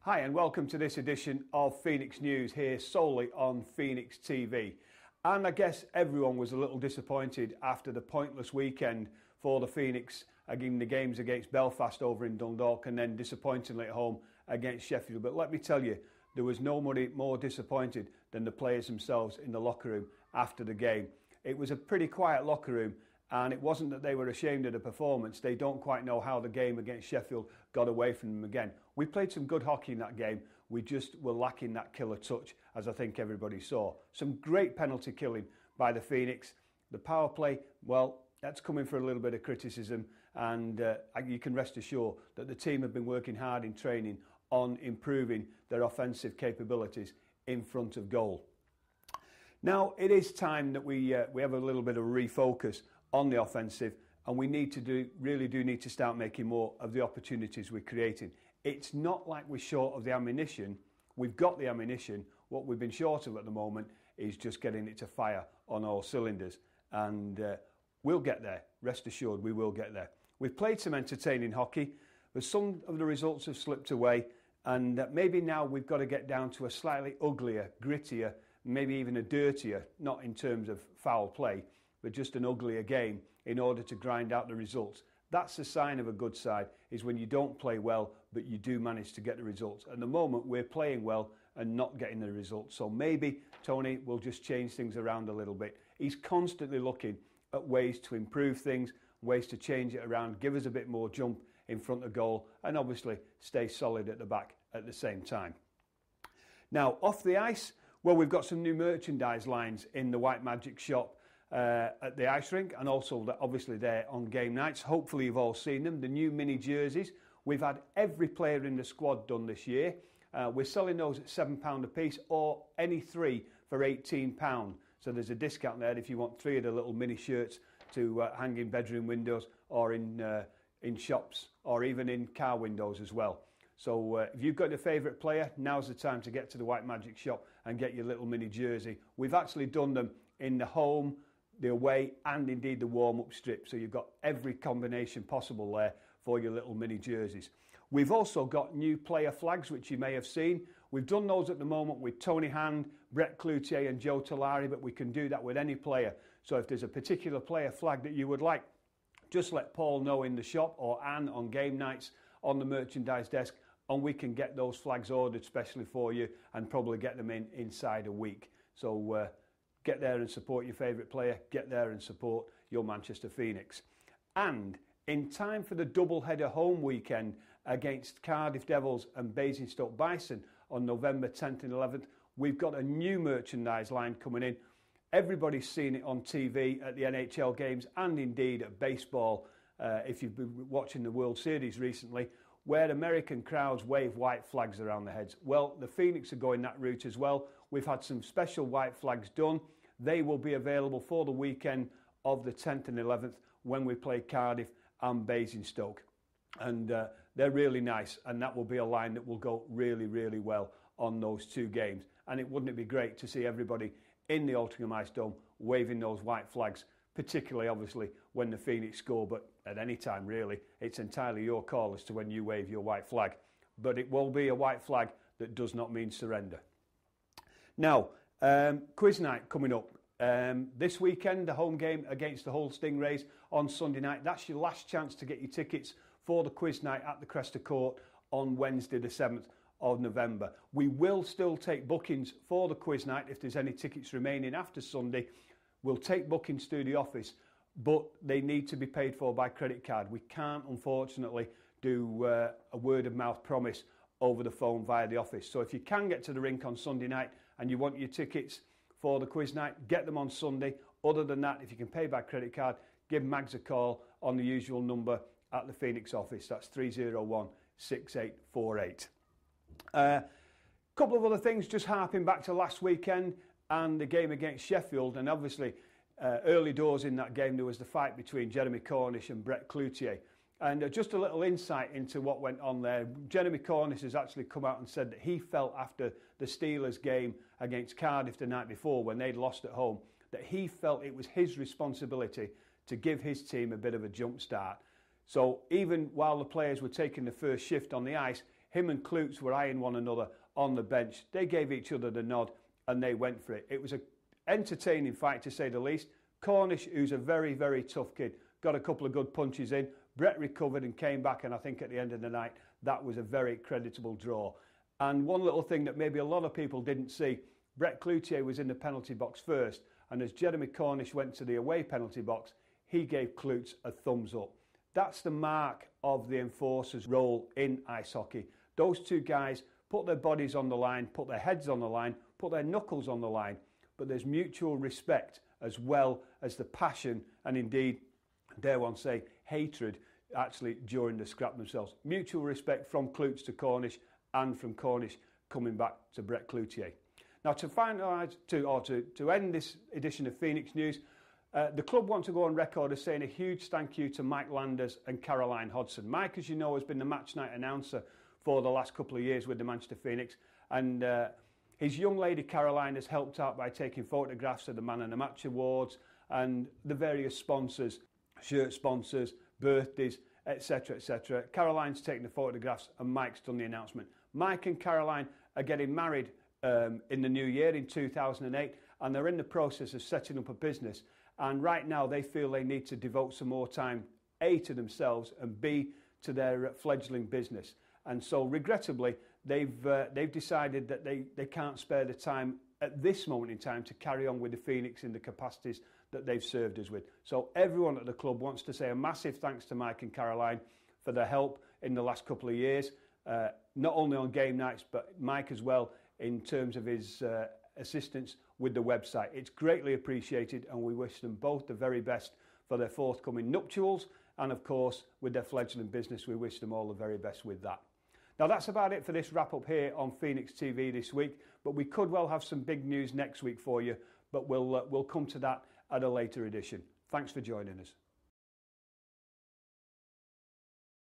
Hi and welcome to this edition of Phoenix News here solely on Phoenix TV. And I guess everyone was a little disappointed after the pointless weekend for the Phoenix in the games against Belfast over in Dundalk and then disappointingly at home against Sheffield. But let me tell you, there was nobody more disappointed than the players themselves in the locker room after the game. It was a pretty quiet locker room, and it wasn't that they were ashamed of the performance. They don't quite know how the game against Sheffield got away from them again. We played some good hockey in that game. We just were lacking that killer touch, as I think everybody saw. Some great penalty killing by the Phoenix. The power play, well, that's coming for a little bit of criticism, and you can rest assured that the team have been working hard in training on improving their offensive capabilities in front of goal. Now, it is time that we have a little bit of a refocus on the offensive, and we really do need to start making more of the opportunities we're creating. It's not like we're short of the ammunition. We've got the ammunition. What we've been short of at the moment is just getting it to fire on all cylinders, and we'll get there. Rest assured, we will get there. We've played some entertaining hockey, but some of the results have slipped away, and maybe now we've got to get down to a slightly uglier, grittier, maybe even a dirtier, not in terms of foul play, but just an uglier game in order to grind out the results. That's the sign of a good side, is when you don't play well, but you do manage to get the results. At the moment, we're playing well and not getting the results. So maybe Tony will just change things around a little bit. He's constantly looking at ways to improve things, ways to change it around, give us a bit more jump in front of goal, and obviously stay solid at the back at the same time. Now, off the ice, well, we've got some new merchandise lines in the White Magic shop at the ice rink, and also obviously there on game nights. Hopefully you've all seen them, the new mini jerseys. We've had every player in the squad done this year. We're selling those at £7 a piece, or any three for £18. So there's a discount there if you want three of the little mini shirts to hang in bedroom windows or in shops or even in car windows as well. So if you've got your favourite player, now's the time to get to the White Magic shop and get your little mini jersey. We've actually done them in the home, the away, and indeed the warm-up strip. So you've got every combination possible there for your little mini jerseys. We've also got new player flags, which you may have seen. We've done those at the moment with Tony Hand, Brett Cloutier and Joe Talari, but we can do that with any player. So if there's a particular player flag that you would like, just let Paul know in the shop or Anne on game nights on the merchandise desk, and we can get those flags ordered specially for you and probably get them in inside a week. So get there and support your favourite player. Get there and support your Manchester Phoenix. And in time for the double-header home weekend against Cardiff Devils and Basingstoke Bison on November 10th and 11th, we've got a new merchandise line coming in. Everybody's seen it on TV at the NHL games and indeed at baseball, if you've been watching the World Series recently, where American crowds wave white flags around their heads. Well, the Phoenix are going that route as well. We've had some special white flags done. They will be available for the weekend of the 10th and 11th when we play Cardiff and Basingstoke. And they're really nice, and that will be a line that will go really, really well on those two games. And wouldn't it be great to see everybody in the Altrincham Ice Dome waving those white flags, particularly obviously when the Phoenix score, but at any time really. It's entirely your call as to when you wave your white flag. But it will be a white flag that does not mean surrender. Now, quiz night coming up. This weekend, the home game against the Hull Stingrays on Sunday night. That's your last chance to get your tickets for the quiz night at the Cresta Court on Wednesday the 7th of November. We will still take bookings for the quiz night if there's any tickets remaining after Sunday. We'll take bookings through the office, but they need to be paid for by credit card. We can't, unfortunately, do a word-of-mouth promise over the phone via the office. So if you can get to the rink on Sunday night and you want your tickets for the quiz night, get them on Sunday. Other than that, if you can pay by credit card, give Mags a call on the usual number at the Phoenix office. That's 301 6848. Couple of other things, just harping back to last weekend and the game against Sheffield, and obviously early doors in that game there was the fight between Jeremy Cornish and Brett Cloutier, and just a little insight into what went on there. Jeremy Cornish has actually come out and said that he felt after the Steelers game against Cardiff the night before when they'd lost at home, that he felt it was his responsibility to give his team a bit of a jump start. So even while the players were taking the first shift on the ice, him and Cloutes were eyeing one another on the bench. They gave each other the nod and they went for it. It was an entertaining fight, to say the least. Cornish, who's a very, very tough kid, got a couple of good punches in. Brett recovered and came back, and I think at the end of the night, that was a very creditable draw. And one little thing that maybe a lot of people didn't see, Brett Cloutier was in the penalty box first, and as Jeremy Cornish went to the away penalty box, he gave Cloutes a thumbs up. That's the mark of the enforcer's role in ice hockey. Those two guys put their bodies on the line, put their heads on the line, put their knuckles on the line, but there's mutual respect as well as the passion and indeed, dare one say, hatred actually during the scrap themselves. Mutual respect from Cloutes to Cornish and from Cornish coming back to Brett Cloutier. Now to finalise, to end this edition of Phoenix News, the club want to go on record as saying a huge thank you to Mike Landers and Caroline Hodson. Mike, as you know, has been the match night announcer for the last couple of years with the Manchester Phoenix, and his young lady Caroline has helped out by taking photographs of the Man of the Match awards and the various sponsors, shirt sponsors, birthdays, etc, etc. Caroline's taken the photographs and Mike's done the announcement. Mike and Caroline are getting married in the new year in 2008, and they're in the process of setting up a business, and right now they feel they need to devote some more time, A, to themselves, and B, to their fledgling business. And so regrettably they've decided that they can't spare the time at this moment in time to carry on with the Phoenix in the capacities that they've served us with. So everyone at the club wants to say a massive thanks to Mike and Caroline for their help in the last couple of years, not only on game nights, but Mike as well in terms of his assistance with the website. It's greatly appreciated, and we wish them both the very best for their forthcoming nuptials, and of course with their fledgling business, we wish them all the very best with that. Now that's about it for this wrap up here on Phoenix TV this week, but we could well have some big news next week for you, but we'll come to that at a later edition. Thanks for joining us.